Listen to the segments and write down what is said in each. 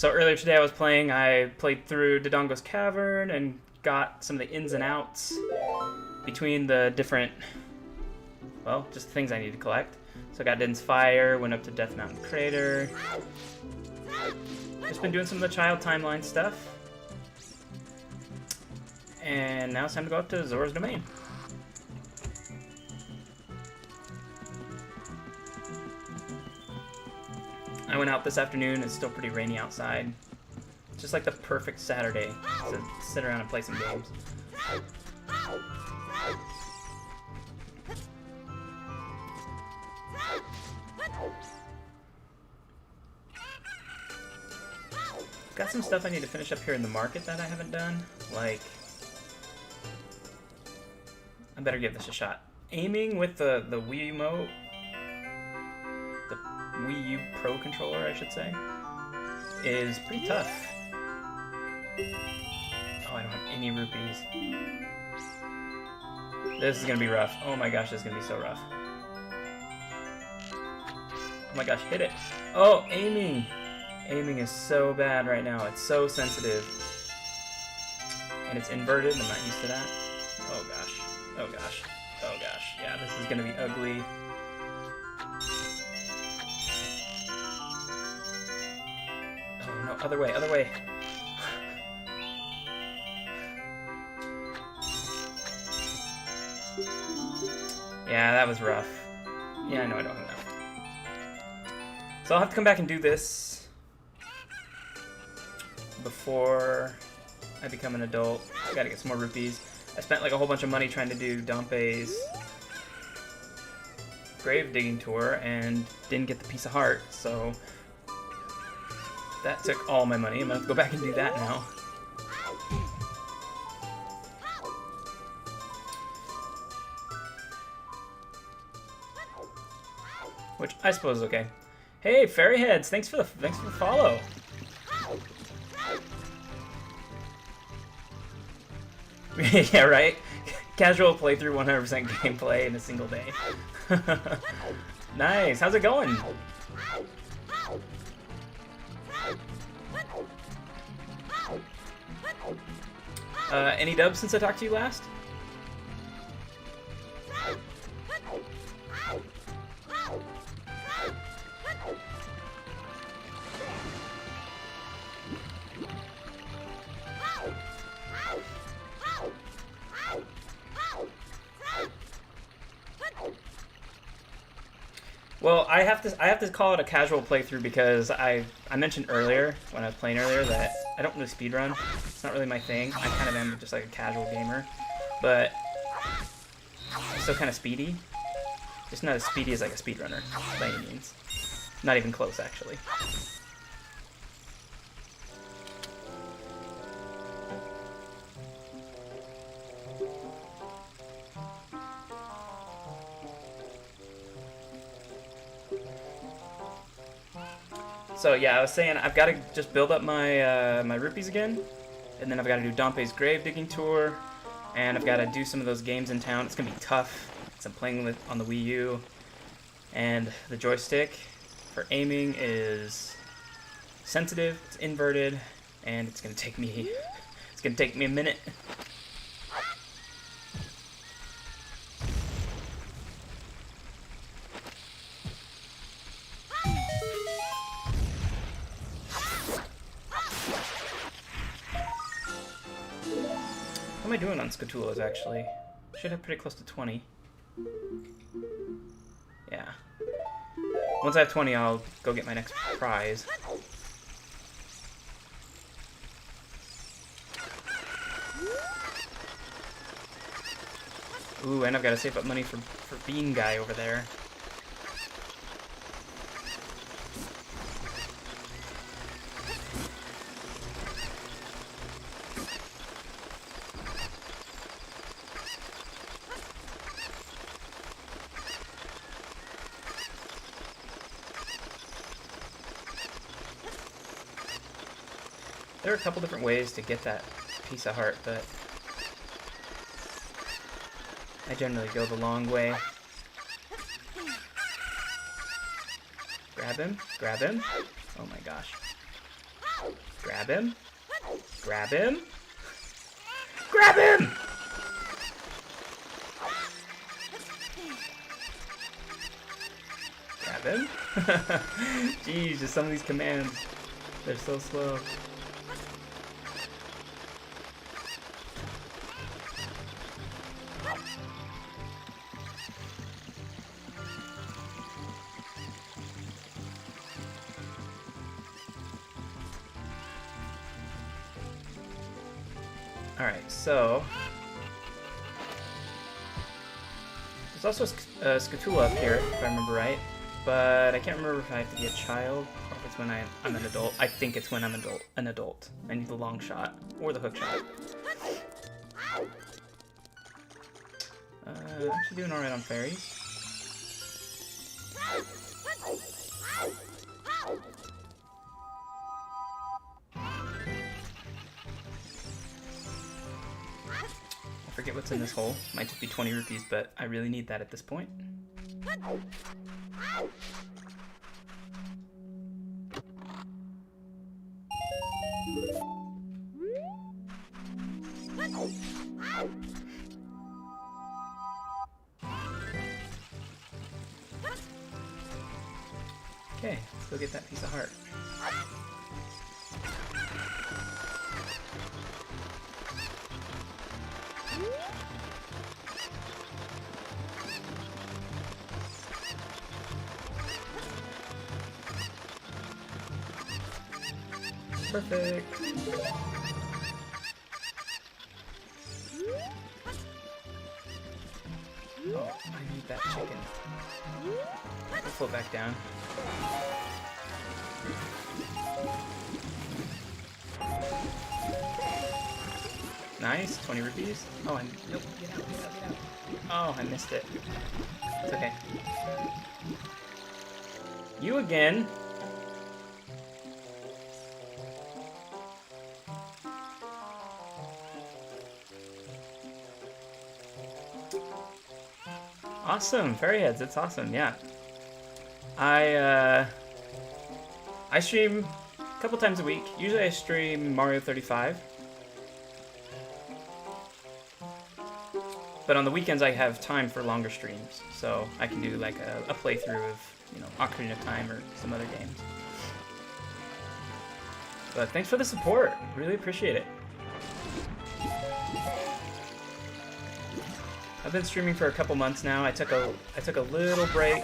So earlier today I was playing, I played through Dodongo's Cavern and got some of the ins and outs between the different, well, just the things I need to collect. So I got Din's Fire, went up to Death Mountain Crater. Just been doing some of the child timeline stuff. And now it's time to go up to Zora's Domain. I went out this afternoon, it's still pretty rainy outside. Just like the perfect Saturday to sit around and play some games. Got some stuff I need to finish up here in the market that I haven't done. Like, I better give this a shot. Aiming with the Wii Remote, the Wii U Pro controller, I should say, is pretty tough. Oh, I don't have any rupees. This is gonna be rough. Oh my gosh, this is gonna be so rough. Oh my gosh, hit it. Oh, aiming. Aiming is so bad right now. It's so sensitive. And it's inverted. I'm not used to that. Oh gosh. Oh gosh. Oh gosh. Yeah, this is gonna be ugly. Oh no, other way, other way. Yeah, that was rough. Yeah, I know I don't have enough. So I'll have to come back and do this before I become an adult. I gotta get some more rupees. I spent like a whole bunch of money trying to do Dompe's grave digging tour and didn't get the piece of heart, so that took all my money. I'm gonna have to go back and do that now. Which I suppose is okay. Hey, Fairyheads, thanks for the follow. Yeah, right? Casual playthrough, 100% gameplay in a single day. Nice, how's it going? Any dubs since I talked to you last? Well, I have to call it a casual playthrough because I mentioned earlier when I was playing earlier that I don't really speedrun. It's not really my thing. I kind of am just like a casual gamer, but I'm still kind of speedy. Just not as speedy as like a speedrunner by any means. Not even close, actually. So yeah, I was saying I've got to just build up my my rupees again, and then I've got to do Dompe's grave digging tour, and I've got to do some of those games in town. It's gonna be tough because I'm playing with on the Wii U, and the joystick for aiming is sensitive, it's inverted, and it's gonna take me a minute. What am I doing on Scatulas, actually? Should have pretty close to 20. Yeah. Once I have 20, I'll go get my next prize. Ooh, and I've got to save up money for Bean Guy over there. There are a couple different ways to get that piece of heart, but I generally go the long way. Grab him, grab him. Oh my gosh. Grab him. Grab him. Grab him! Grab him. Jeez, just some of these commands. They're so slow. Alright, so there's also a Scatula up here, if I remember right, but I can't remember if I have to be a child or if it's when I'm an adult. I think it's when I'm an adult. I need the long shot or the hook shot. Actually doing alright on fairies. I forget what's in this hole. Might just be 20 rupees, but I really need that at this point. Okay, let's go get that piece of heart. Perfect. Oh, I need that chicken. I'll float back down. Nice, 20 rupees. Oh, nope, get out, get out, get out. Oh, I missed it. It's okay. You again. Awesome, fairy heads. It's awesome. Yeah, I stream a couple times a week. Usually I stream Mario 35, but on the weekends I have time for longer streams, so I can do like a playthrough of, you know, Ocarina of Time or some other games. But thanks for the support. Really appreciate it. I've been streaming for a couple months now. I took a little break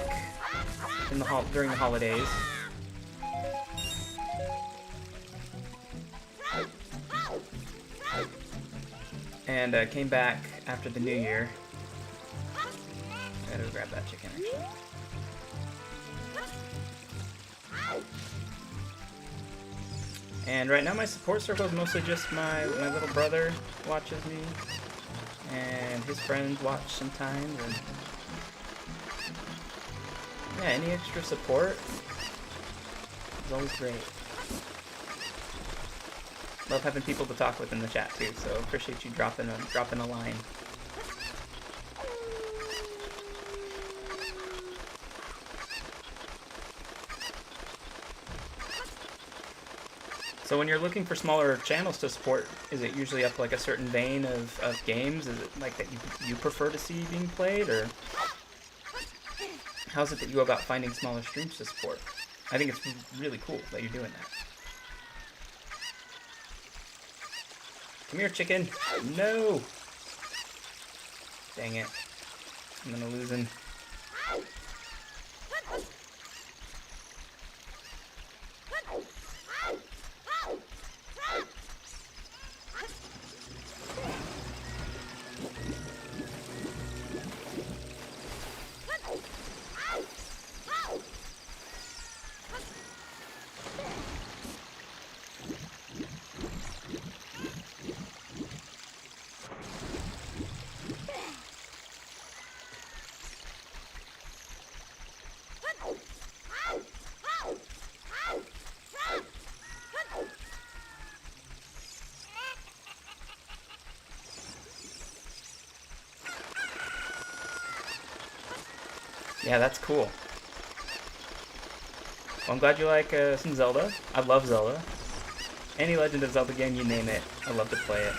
in during the holidays. And came back after the new year. I gotta go grab that chicken actually. And right now my support circle is mostly just my little brother watches me. And his friends watch sometimes, and yeah, any extra support is always great. Love having people to talk with in the chat too, so appreciate you dropping a line. So when you're looking for smaller channels to support, is it usually up like a certain vein of games? Is it like that you prefer to see being played, or how is it that you go about finding smaller streams to support? I think it's really cool that you're doing that. Come here, chicken. No! Dang it. I'm gonna lose him. Yeah, that's cool. Well, I'm glad you like some Zelda. I love Zelda. Any Legend of Zelda game, you name it, I love to play it.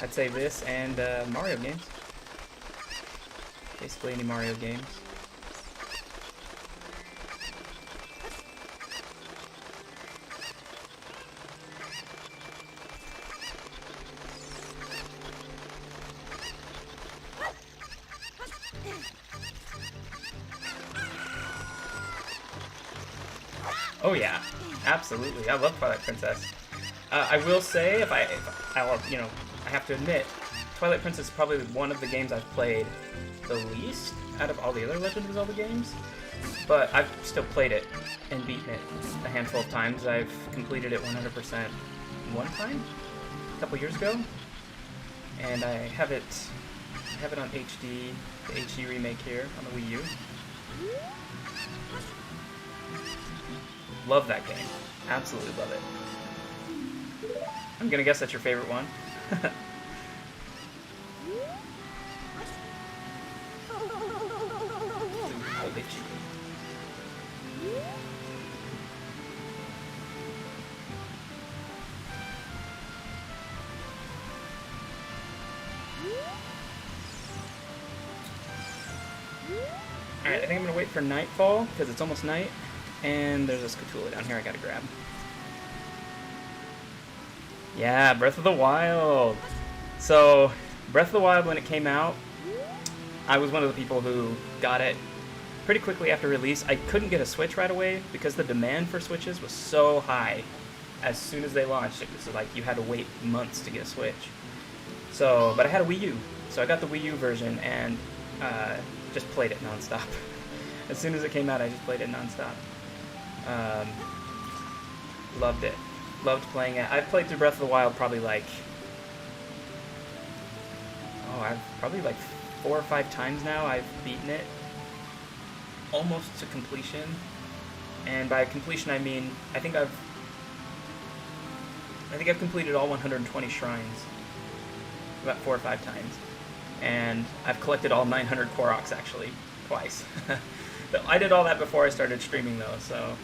I'd say this and Mario games. Basically any Mario games. Oh yeah, absolutely. I love Twilight Princess. I will say, you know, I have to admit, Twilight Princess is probably one of the games I've played the least out of all the other Legend of Zelda games. But I've still played it and beaten it a handful of times. I've completed it 100% one time, a couple years ago, and I have it on HD, the HD remake here on the Wii U. Love that game. Absolutely love it. I'm gonna guess that's your favorite one. I'll let you. Alright, I think I'm gonna wait for nightfall, because it's almost night. And there's a Scatula down here I gotta grab. Yeah, Breath of the Wild! So, Breath of the Wild, when it came out, I was one of the people who got it pretty quickly after release. I couldn't get a Switch right away because the demand for Switches was so high as soon as they launched. It was like you had to wait months to get a Switch. So, but I had a Wii U, so I got the Wii U version and just played it nonstop. As soon as it came out, I just played it nonstop. Loved it. Loved playing it. I've played through Breath of the Wild probably like... I've probably like 4 or 5 times now. I've beaten it almost to completion. And by completion, I mean, I think I've completed all 120 shrines about 4 or 5 times. And I've collected all 900 Koroks, actually, twice. I did all that before I started streaming, though, so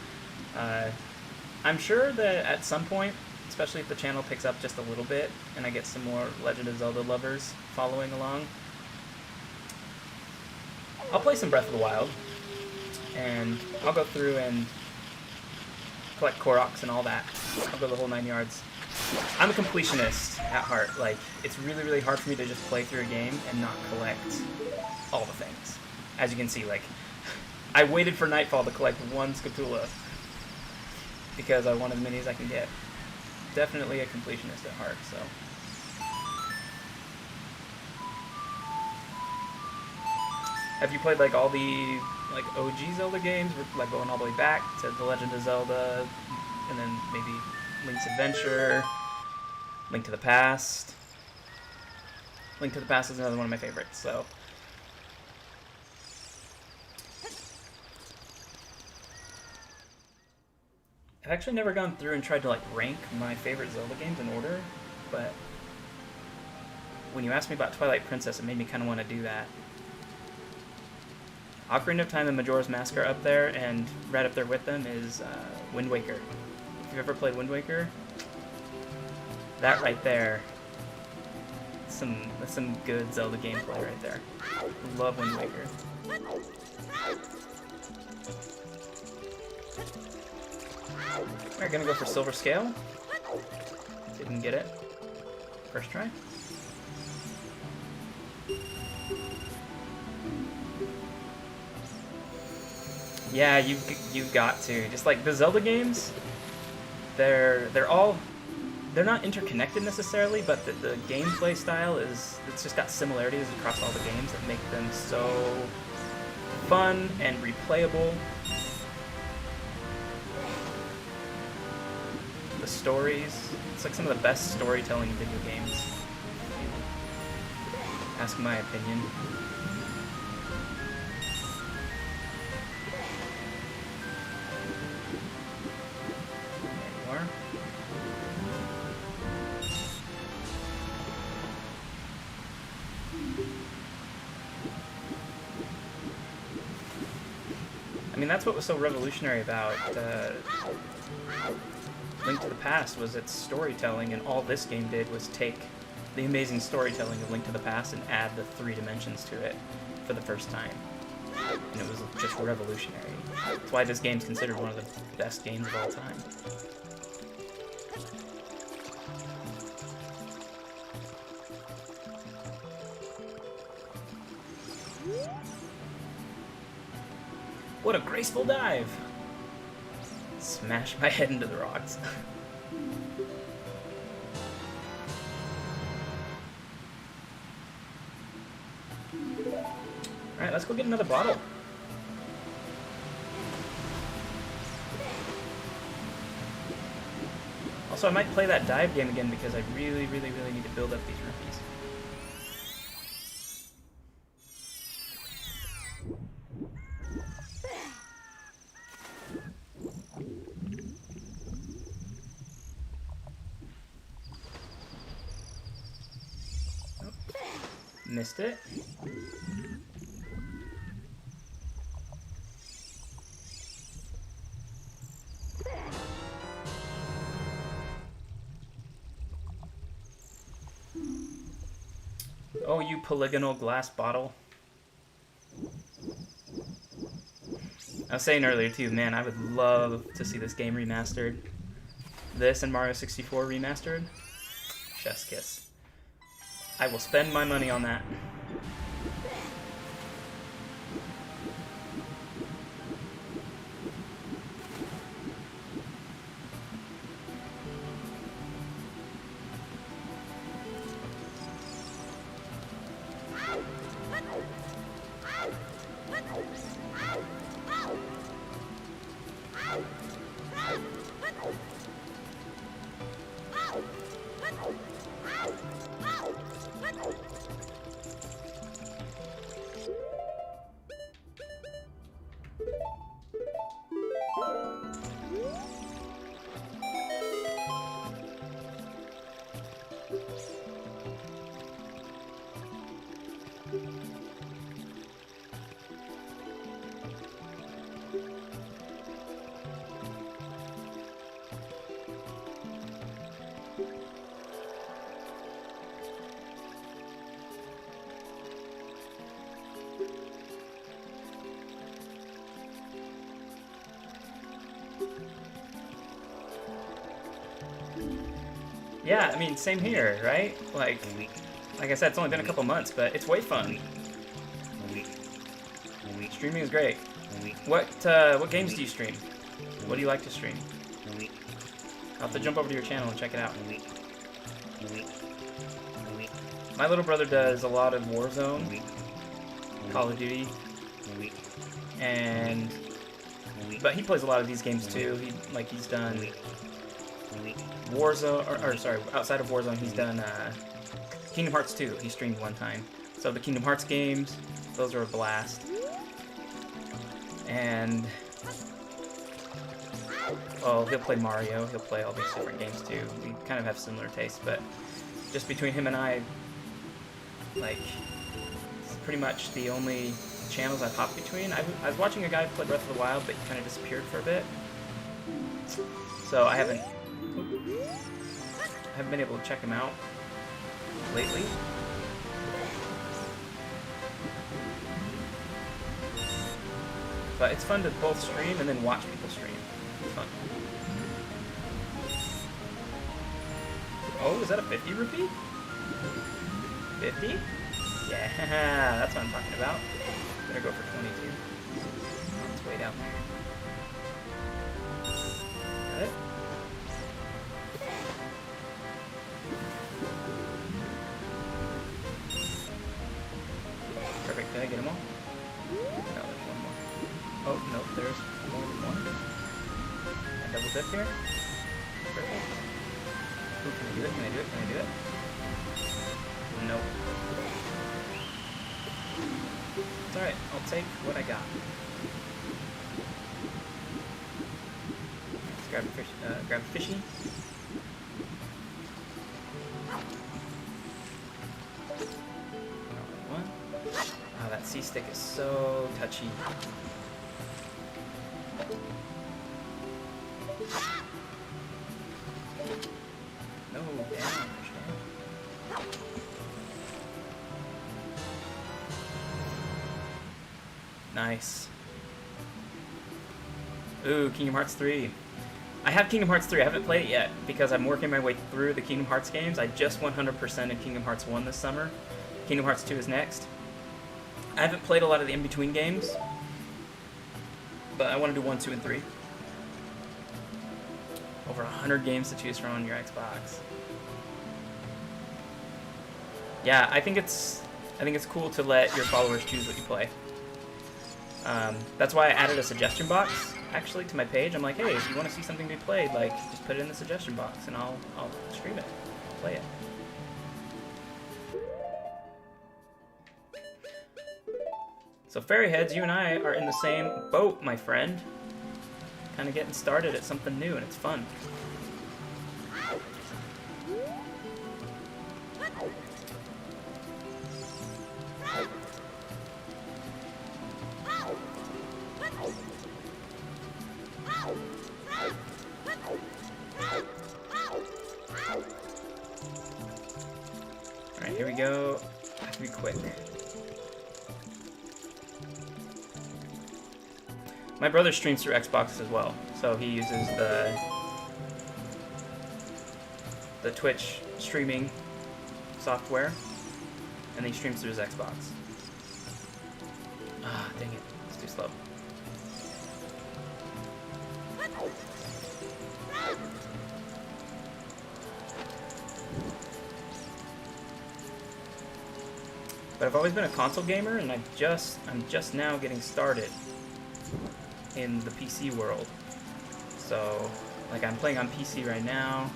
I'm sure that at some point, especially if the channel picks up just a little bit and I get some more Legend of Zelda lovers following along, I'll play some Breath of the Wild, and I'll go through and collect Koroks and all that. I'll go the whole 9 yards. I'm a completionist at heart. Like, it's really, really hard for me to just play through a game and not collect all the things. As you can see, like, I waited for nightfall to collect one Scatula because I want as many as I can get. Definitely a completionist at heart, so. Have you played like all the like OG Zelda games, like going all the way back to The Legend of Zelda, and then maybe Link's Adventure, Link to the Past? Link to the Past is another one of my favorites, so. I've actually never gone through and tried to like rank my favorite Zelda games in order, but when you asked me about Twilight Princess, it made me kind of want to do that. Ocarina of Time and Majora's Mask are up there, and right up there with them is Wind Waker. If you've ever played Wind Waker, that right there, that's some good Zelda gameplay right there. Love Wind Waker. Alright, gonna go for Silver Scale. See if we can get it. First try. Yeah, you've got to. Just like the Zelda games, they're not interconnected necessarily, but the gameplay style it's just got similarities across all the games that make them so fun and replayable. The stories, it's like some of the best storytelling in video games. Ask my opinion. There you are. I mean, that's what was so revolutionary about Link to the Past, was its storytelling, and all this game did was take the amazing storytelling of Link to the Past and add the 3 dimensions to it for the first time. And it was just revolutionary. That's why this game's considered one of the best games of all time. What a graceful dive! Smash my head into the rocks. Alright, let's go get another bottle. Also, I might play that dive game again because I really need to build up these rupees. Missed it. Oh, you polygonal glass bottle. I was saying earlier too, man, I would love to see this game remastered. This and Mario 64 remastered. Chef's kiss. I will spend my money on that. Yeah, I mean, same here, right? Like I said, it's only been a couple months, but it's way fun. Streaming is great. What games do you stream? What do you like to stream? I'll have to jump over to your channel and check it out. My little brother does a lot of Warzone, Call of Duty, but he plays a lot of these games too. He's done Warzone, outside of Warzone, he's done Kingdom Hearts 2. He streamed one time. So the Kingdom Hearts games, those are a blast. And well, he'll play Mario. He'll play all these different games too. We kind of have similar tastes, but just between him and I, like, it's pretty much the only channels I pop between. I was watching a guy play Breath of the Wild, but he kind of disappeared for a bit. So I haven't been able to check him out lately. But it's fun to both stream and then watch people stream. It's fun. Oh, is that a 50 rupee? 50? Yeah, that's what I'm talking about. Better go for 22. Oh, it's way down there. Got it? Perfect. Did I get them all? No, there's one more. Oh, no, there's more than one. I double dip here. Perfect. Ooh, can I do it? Can I do it? Can I do it? Nope. It's alright. I'll take what I got. Let's grab a fish. Grab a fishy. One. Oh, that C-stick is so touchy. Nice. Ooh, Kingdom Hearts 3. I have Kingdom Hearts 3. I haven't played it yet because I'm working my way through the Kingdom Hearts games. I just 100% in Kingdom Hearts 1 this summer. Kingdom Hearts 2 is next. I haven't played a lot of the in-between games, but I want to do 1, 2, and 3. Over 100 games to choose from on your Xbox. Yeah, I think it's cool to let your followers choose what you play. That's why I added a suggestion box actually to my page. I'm like, hey, if you want to see something be played, like just put it in the suggestion box, and I'll stream it, play it. So Fairyheads, you and I are in the same boat, my friend. Kind of getting started at something new, and it's fun. Alright, here we go. I have to be quick. My brother streams through Xbox as well, so he uses the Twitch streaming software, and he streams through his Xbox. Ah, dang it. It's too slow. But I've always been a console gamer, and I'm just now getting started in the PC world. So, like, I'm playing on PC right now,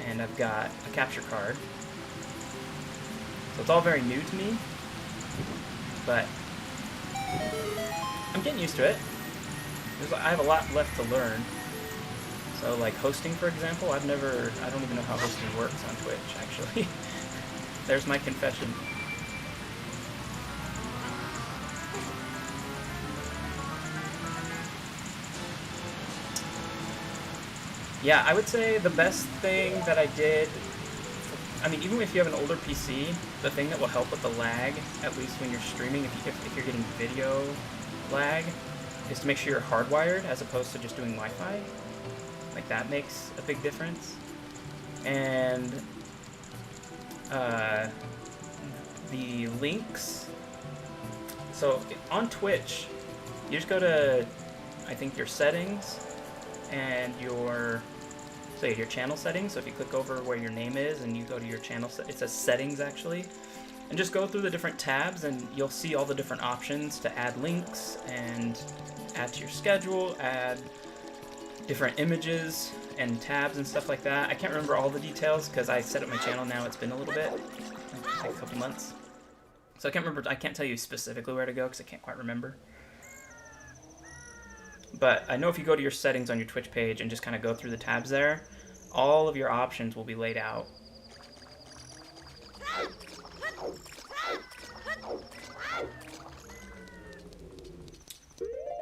and I've got a capture card. So it's all very new to me, but I'm getting used to it. I have a lot left to learn. So, like, hosting, for example, I don't even know how hosting works on Twitch, actually. There's my confession. Yeah, I would say the best thing that I did, I mean, even if you have an older PC, the thing that will help with the lag, at least when you're streaming, if you're getting video lag, is to make sure you're hardwired as opposed to just doing Wi-Fi. Like, that makes a big difference. And the links, so on Twitch, you just go to, I think, your settings and your channel settings. So if you click over where your name is and you go to your channel, it says settings actually, and just go through the different tabs and you'll see all the different options to add links and add to your schedule, add different images and tabs and stuff like that. I can't remember all the details because I set up my channel now. It's been a little bit, like a couple months. So I can't tell you specifically where to go because I can't quite remember. But I know if you go to your settings on your Twitch page and just kind of go through the tabs there, all of your options will be laid out.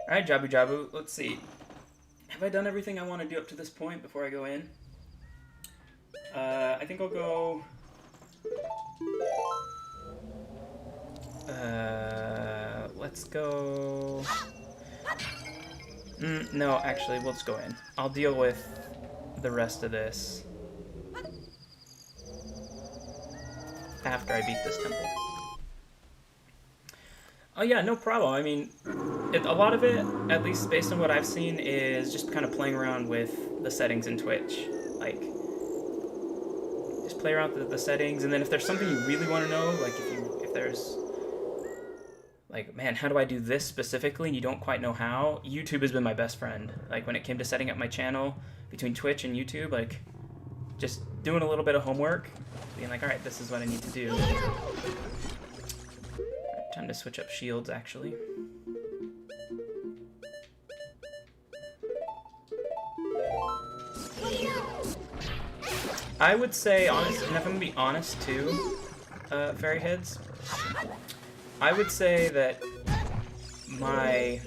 Alright, Jabu Jabu, let's see. Have I done everything I want to do up to this point before I go in? I think I'll go... let's go... no, actually, we'll just go in. I'll deal with the rest of this after I beat this temple. Oh yeah, no problem. I mean, a lot of it, at least based on what I've seen, is just kind of playing around with the settings in Twitch. Like, just play around with the settings, and then if there's something you really want to know, like if there's... like, man, how do I do this specifically, and you don't quite know how? YouTube has been my best friend. Like, when it came to setting up my channel between Twitch and YouTube, like, just doing a little bit of homework, being like, alright, this is what I need to do. Time to switch up shields, actually. I would say, honest, and if I'm gonna be honest too, Fairyheads, I would say that my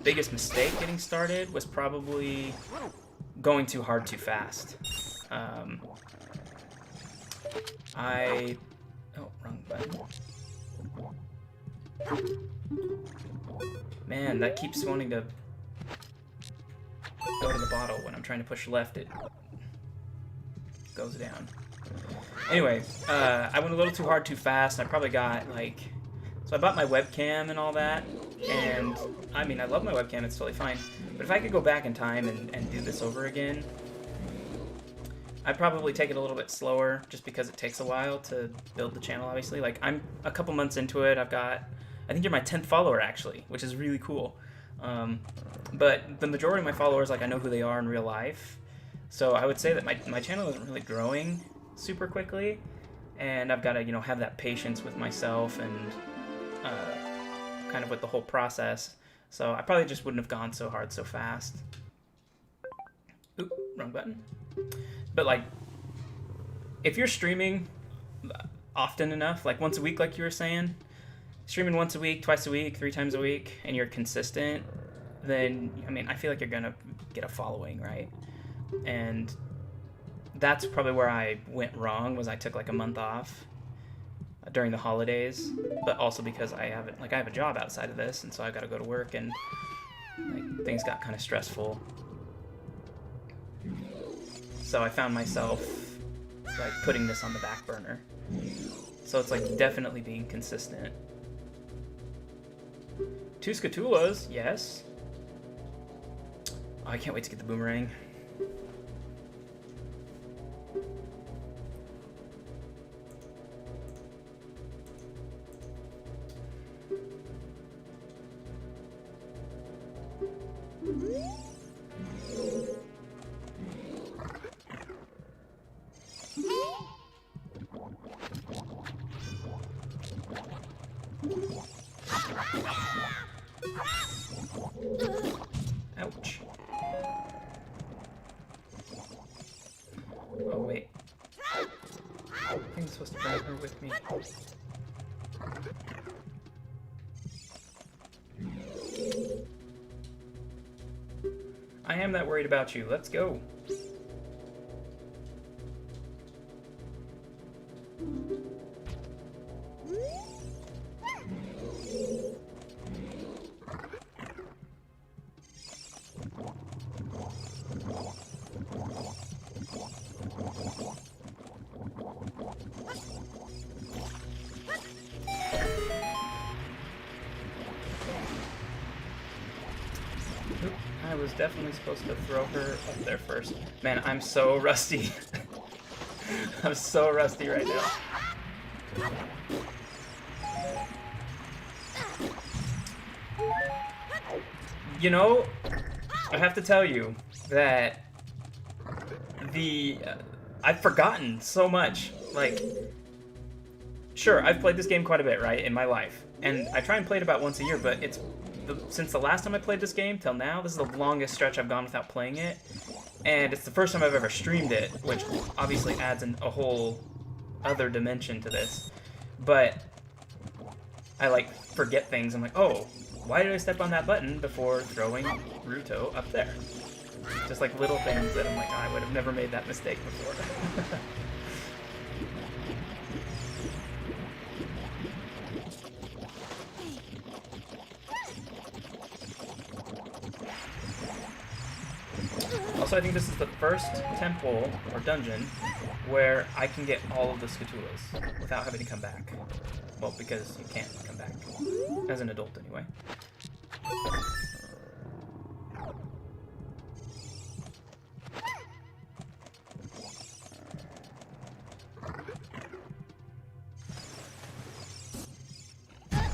biggest mistake getting started was probably going too hard too fast. Oh, wrong button. Man, that keeps wanting to go to the bottle when I'm trying to push left. It goes down. Anyway, I went a little too hard too fast. I probably got like... So I bought my webcam and all that, and I mean, I love my webcam, it's totally fine. But if I could go back in time and do this over again, I'd probably take it a little bit slower, just because it takes a while to build the channel, obviously. Like, I'm a couple months into it. I've got... I think you're my 10th follower, actually, which is really cool. But the majority of my followers, like, I know who they are in real life. So I would say that my channel isn't really growing super quickly, and I've got to, you know, have that patience with myself and kind of with the whole process. So I probably just wouldn't have gone so hard so fast. Oop, wrong button. But like, if you're streaming often enough, like once a week, like you were saying, streaming once a week, twice a week, 3 times a week, and you're consistent, then, I mean, I feel like you're gonna get a following, right? And that's probably where I went wrong, was I took like a month off during the holidays, but also because I have a job outside of this, and so I got to go to work, and like things got kind of stressful. So I found myself like putting this on the back burner. So it's like definitely being consistent. 2 Scatulas, yes. Oh, I can't wait to get the boomerang. Ouch. Oh, wait. I think I'm supposed to bring her with me. I am that worried about you. Let's go. I was definitely supposed to throw her up there first. Man, I'm so rusty. I'm so rusty right now. You know, I have to tell you that I've forgotten so much. Like, sure, I've played this game quite a bit, right, in my life. And I try and play it about once a year, but since the last time I played this game till now, this is the longest stretch I've gone without playing it. And it's the first time I've ever streamed it, which obviously adds a whole other dimension to this. But I, like, forget things. I'm like, oh, why did I step on that button before throwing Ruto up there? Just like little things that I'm like, oh, I would have never made that mistake before. Also, I think this is the first temple, or dungeon, where I can get all of the Scatulas without having to come back. Well, because you can't come back. As an adult, anyway.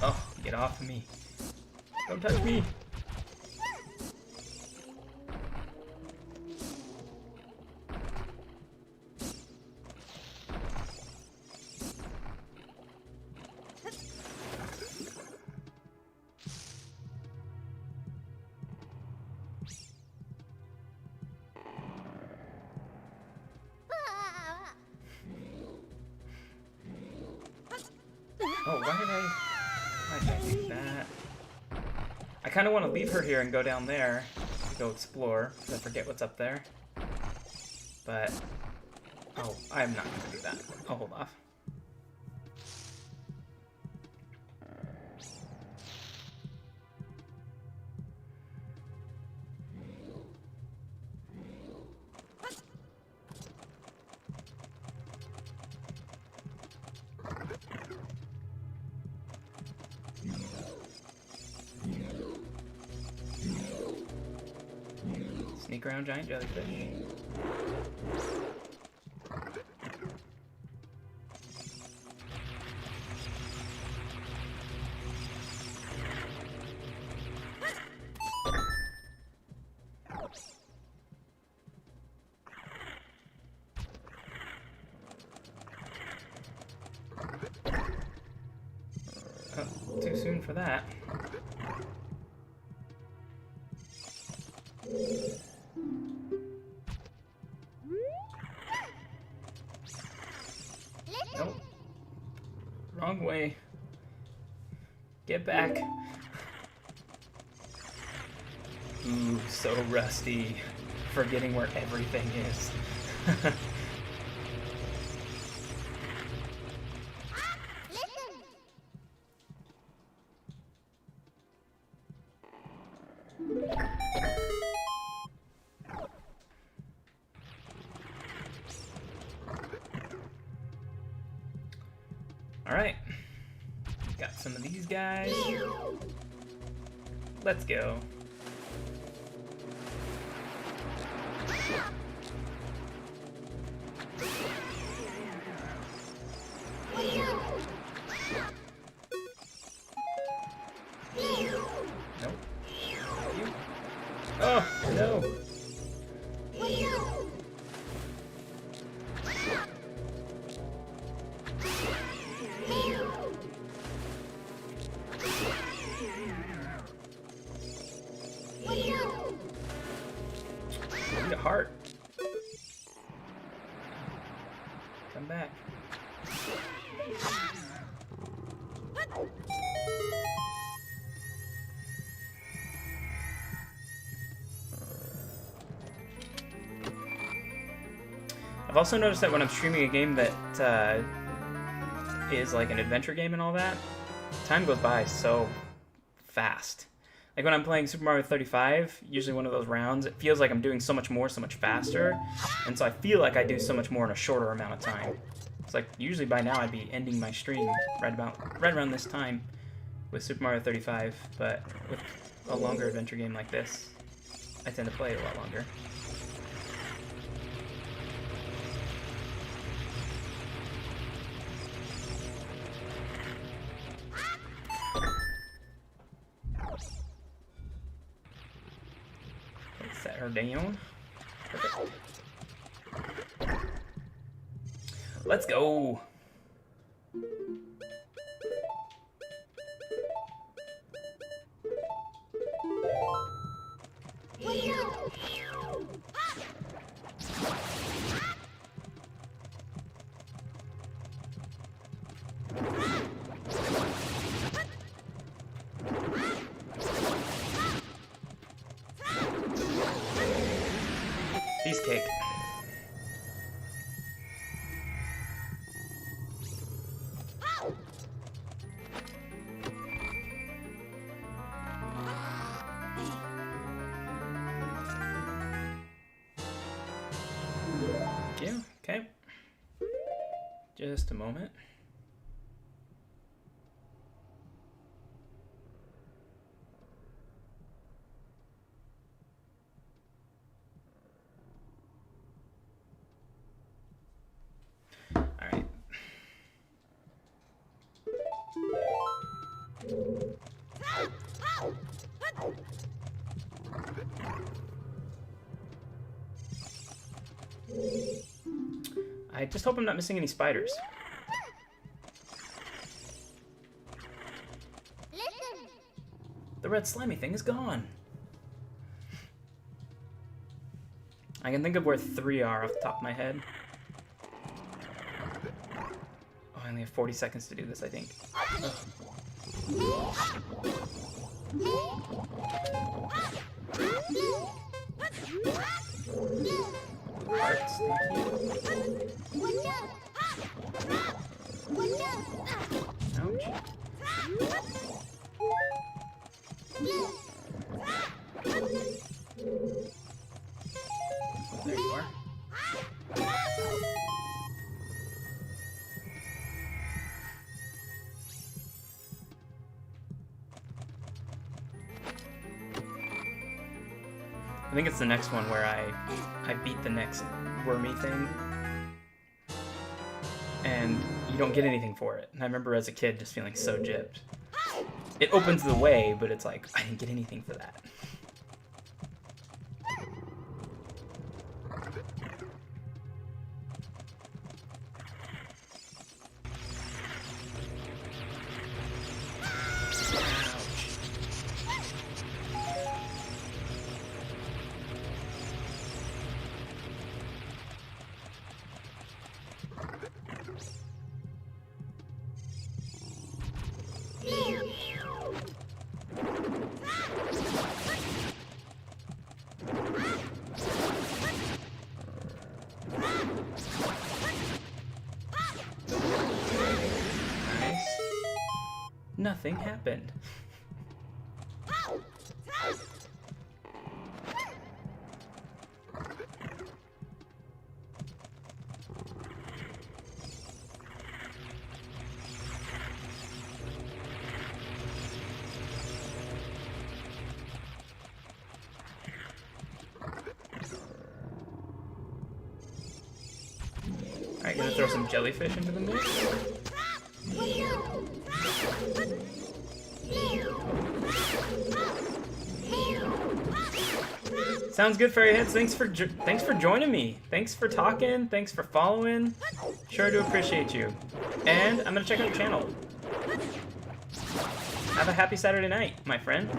Oh, get off of me. Don't touch me! Oh, why did I do that? I kind of want to leave her here and go down there to go explore, because I forget what's up there. But, oh, I'm not going to do that. I'll hold off. Sneak around giant jellyfish. Oh, too soon for that. Nope. Wrong way. Get back. Ooh, so rusty. Forgetting where everything is. Alright. Got some of these guys. Let's go. Nope. You. Oh, no. I need a heart. Come back. I've also noticed that when I'm streaming a game that is like an adventure game and all that, time goes by so fast. Like when I'm playing Super Mario 35, usually one of those rounds, it feels like I'm doing so much more, so much faster, and so I feel like I do so much more in a shorter amount of time. It's like usually by now I'd be ending my stream right around this time with Super Mario 35, but with a longer adventure game like this, I tend to play it a lot longer. Set her down. Perfect. Let's go. Piece cake. Yeah, okay. Just a moment. Alright. I just hope I'm not missing any spiders. The red slimy thing is gone. I can think of where 3 are off the top of my head. Oh, I only have 40 seconds to do this, I think. Hearts, thank you. Ouch. There you are. I think it's the next one where I beat the next wormy thing. And you don't get anything for it. And I remember as a kid just feeling so gypped. It opens the way, but it's like, I didn't get anything for that. Nothing happened. Alright, gonna throw some jellyfish into the mix. Sounds good, Fairy Heads. Thanks for joining me. Thanks for talking. Thanks for following. Sure do appreciate you. And I'm gonna check out the channel. Have a happy Saturday night, my friend.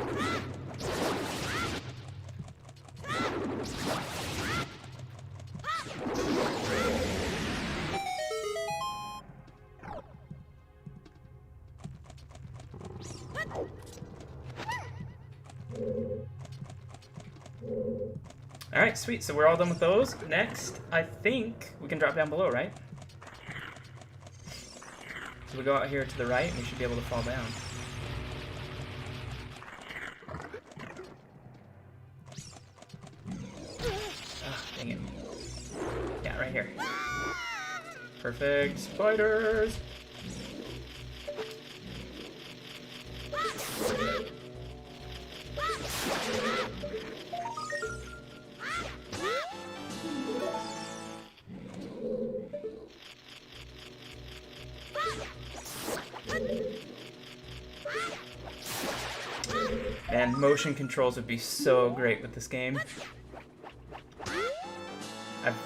Alright, sweet. So we're all done with those. Next, I think we can drop down below, right? So we go out here to the right, and we should be able to fall down. Ah, dang it. Yeah, right here. Perfect. Spiders! Man, motion controls would be so great with this game.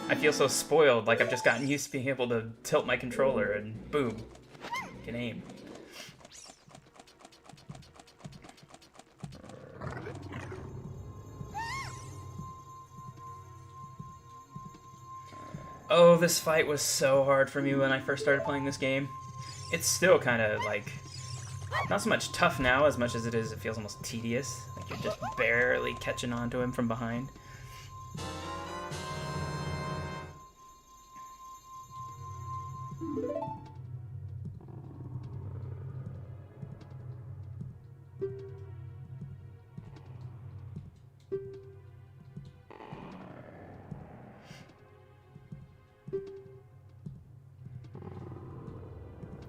I feel so spoiled, like I've just gotten used to being able to tilt my controller and boom, can aim. Oh, this fight was so hard for me when I first started playing this game. It's still kind of like, not so much tough now as much as it feels almost tedious. Like you're just barely catching on to him from behind.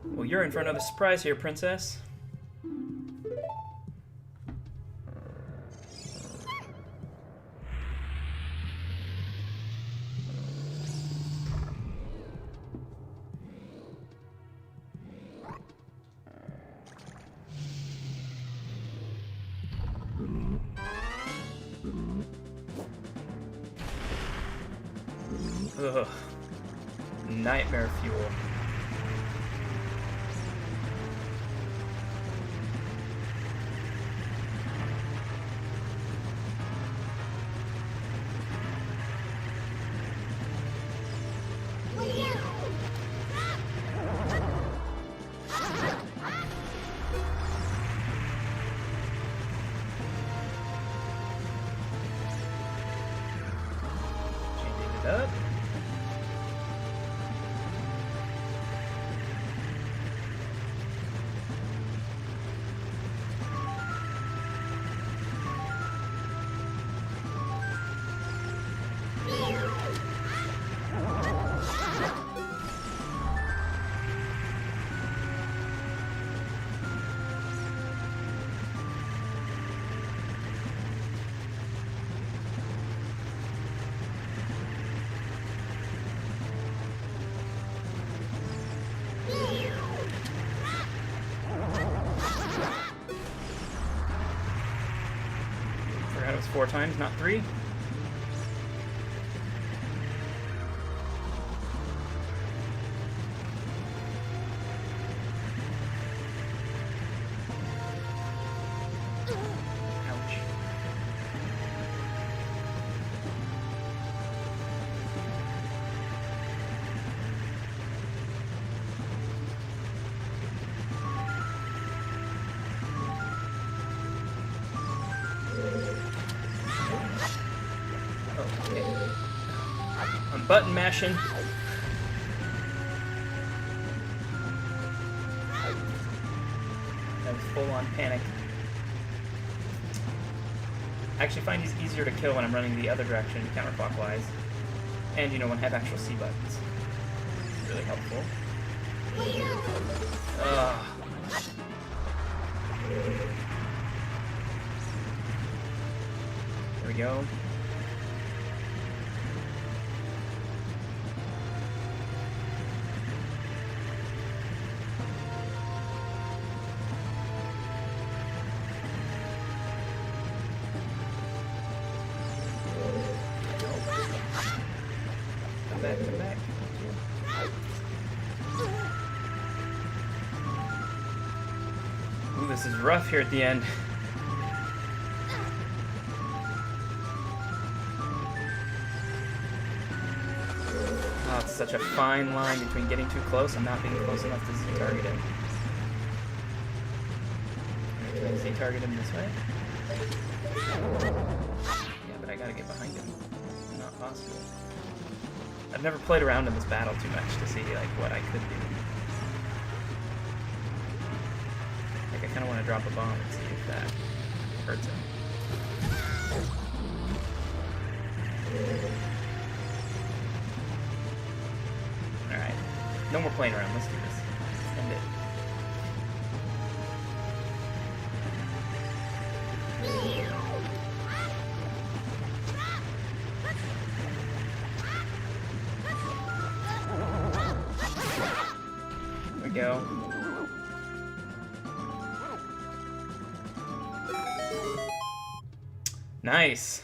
Well, you're in for another surprise here, princess. Ugh. Nightmare fuel. Changing it up. 4 times, not 3. Ouch. Okay. I'm button mashing. That was full on panic. I actually find he's easier to kill when I'm running the other direction, counterclockwise. And, you know, when I have actual C buttons. It's really helpful. Ugh. There we go. Come back, come back. Ooh, this is rough here at the end. Oh, it's such a fine line between getting too close and not being close enough to Z-target him. Can I Z-target him this way? Yeah, but I gotta get behind him. Not possible. I've never played around in this battle too much to see like what I could do. Like I kind of want to drop a bomb and see if that hurts him. All right, no more playing around. Let's do this. Let's end it. Go. Nice.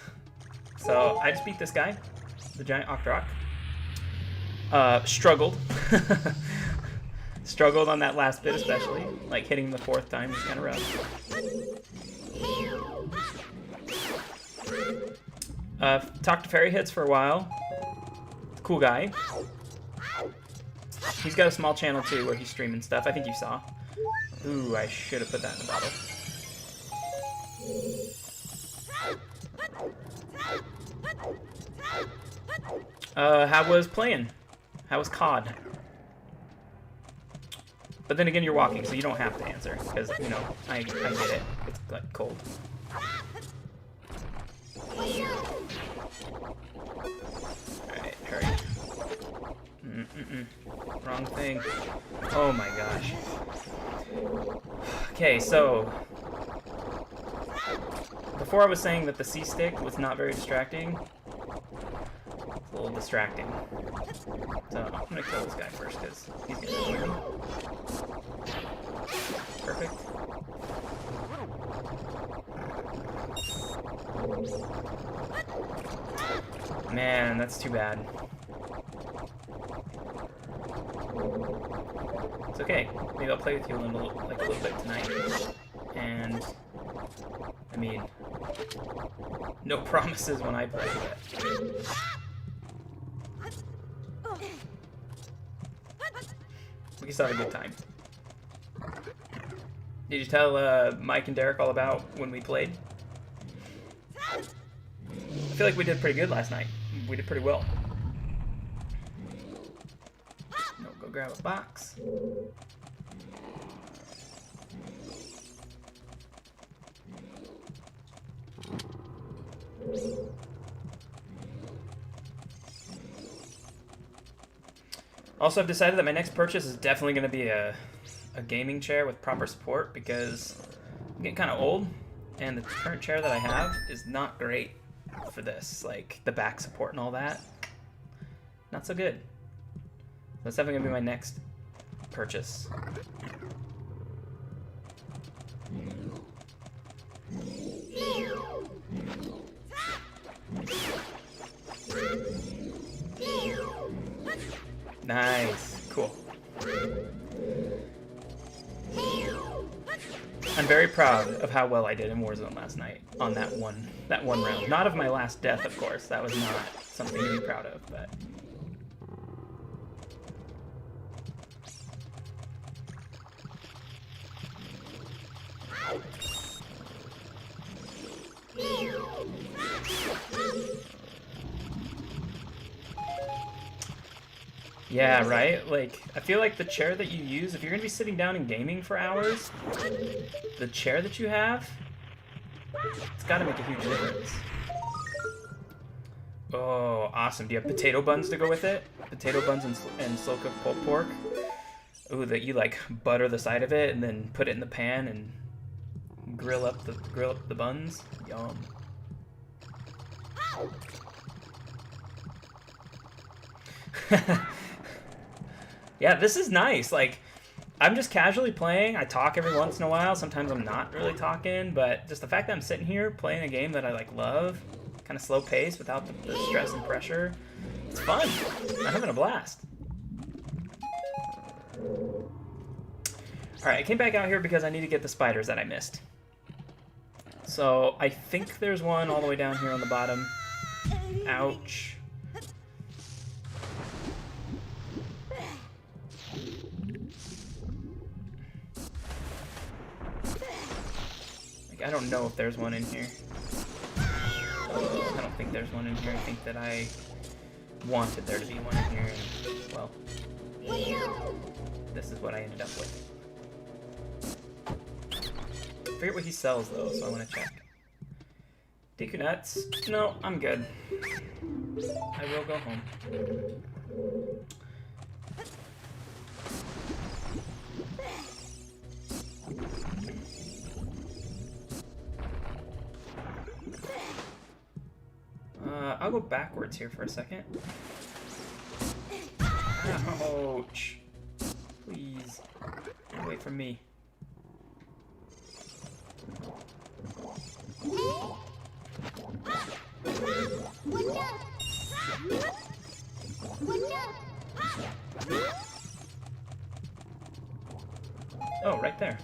So I just beat this guy, the giant Octorok. Struggled. Struggled on that last bit especially. Like hitting the 4th time was kind of rough. Talked to Fairy Hits for a while. Cool guy. He's got a small channel too where he's streaming stuff. I think you saw. Ooh, I should have put that in the bottle. How was playing? How was COD? But then again, you're walking, so you don't have to answer because you know I get it. It's like cold. Alright, hurry. Wrong thing. Oh my gosh. Okay, so before I was saying that the C stick was not very distracting. It's a little distracting. So I'm gonna kill this guy first because he's gonna kill him. Perfect. Man, that's too bad. It's okay. Maybe I'll play with you a little bit tonight. And I mean, no promises when I play, but we can still have a good time. Did you tell Mike and Derek all about when we played? I feel like we did pretty good last night. We did pretty well. No, go grab a box. Also, I've decided that my next purchase is definitely going to be a gaming chair with proper support because I'm getting kind of old, and the current chair that I have is not great for this. Like, the back support and all that, not so good. That's definitely going to be my next purchase. Nice. Cool. I'm very proud of how well I did in Warzone last night on that one round. Not of my last death, of course. That was not something to be proud of, but... Yeah, right? Like, I feel like the chair that you use, if you're going to be sitting down and gaming for hours, the chair that you have, it's got to make a huge difference. Oh, awesome. Do you have potato buns to go with it? Potato buns and slow-cooked pulled pork? Ooh, that you, like, butter the side of it and then put it in the pan and grill up the buns? Yum. Yeah, this is nice. Like, I'm just casually playing. I talk every once in a while. Sometimes I'm not really talking, but just the fact that I'm sitting here playing a game that I like love, kind of slow pace without the stress and pressure, it's fun. I'm having a blast. All right, I came back out here because I need to get the spiders that I missed. So I think there's one all the way down here on the bottom. Ouch. I don't know if there's one in here. I don't think there's one in here. I think that I wanted there to be one in here. And, well, this is what I ended up with. I forget what he sells, though, so I want to check. Deku nuts? No, I'm good. I will go home. I'll go backwards here for a second. Ouch. Please. Wait for me. Oh, right there.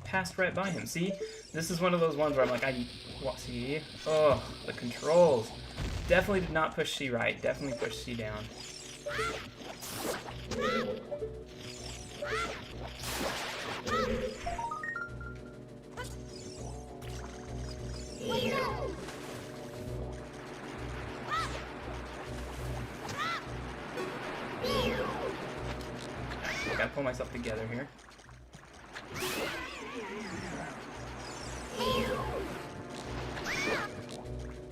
Passed right by him. See? This is one of those ones where I'm like, see? Oh, the controls. Definitely did not push C right. Definitely pushed C down. I gotta pull myself together here.